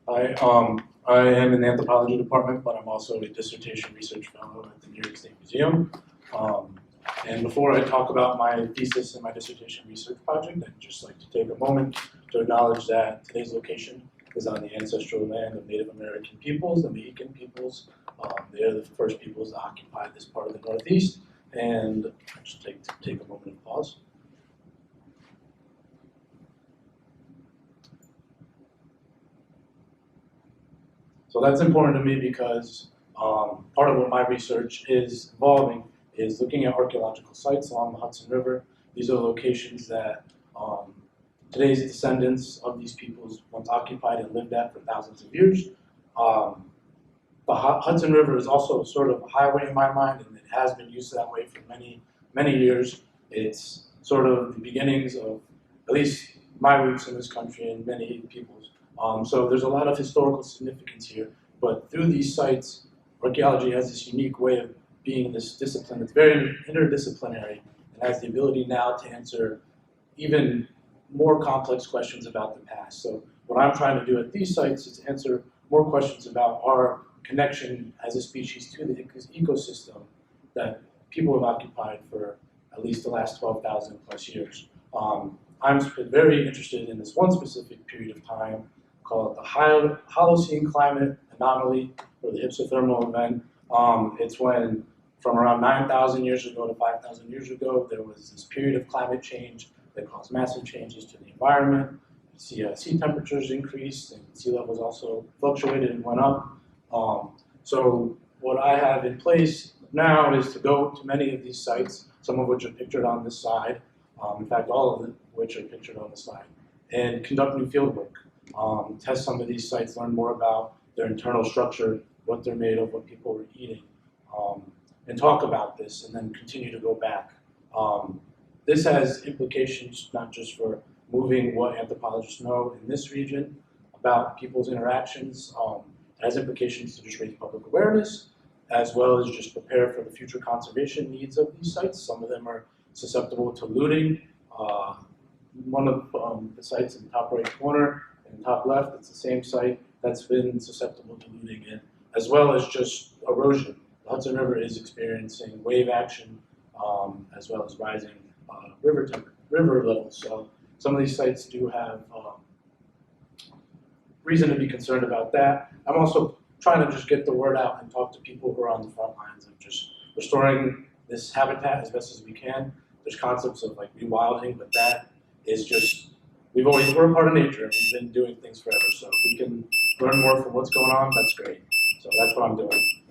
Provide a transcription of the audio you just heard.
I am in the anthropology department, but I'm also a dissertation research fellow at the New York State Museum. And before I talk about my thesis and my dissertation research project, I'd just like to take a moment to acknowledge that today's location is on the ancestral land of Native American peoples, the Mexican peoples. They are the first peoples to occupy this part of the Northeast. And I'll just take a moment of pause. So that's important to me because part of what my research is involving is looking at archaeological sites along the Hudson River. These are locations that today's descendants of these peoples once occupied and lived at for thousands of years. The Hudson River is also sort of a highway in my mind, and it has been used that way for many, many years. It's sort of the beginnings of at least my roots in this country and many people's. So there's a lot of historical significance here, but through these sites, archaeology has this unique way of being this discipline that's very interdisciplinary and has the ability now to answer even more complex questions about the past. So what I'm trying to do at these sites is answer more questions about our connection as a species to the ecosystem that people have occupied for at least the last 12,000 plus years. I'm very interested in this one specific period of time called the Holocene climate anomaly, or the hypsothermal event. It's when, from around 9,000 years ago to 5,000 years ago, there was this period of climate change that caused massive changes to the environment. Sea temperatures increased, and sea levels also fluctuated and went up. So what I have in place now is to go to many of these sites, some of which are pictured on this side, in fact all of them which are pictured on the slide, and conduct new field work. Test some of these sites, learn more about their internal structure, what they're made of, what people were eating, and talk about this, and then continue to go back. This has implications not just for moving what anthropologists know in this region about people's interactions. It has implications to just raise public awareness, as well as just prepare for the future conservation needs of these sites. Some of them are susceptible to looting. One of the sites in the top right corner and top left, it's the same site that's been susceptible to looting, and as well as just erosion. The Hudson River is experiencing wave action, as well as rising river levels. So some of these sites do have reason to be concerned about that. I'm also trying to just get the word out and talk to people who are on the front lines of just restoring this habitat as best as we can. There's concepts of like rewilding, but that is just, we're a part of nature and we've been doing things forever. So if we can learn more from what's going on, that's great. So that's what I'm doing.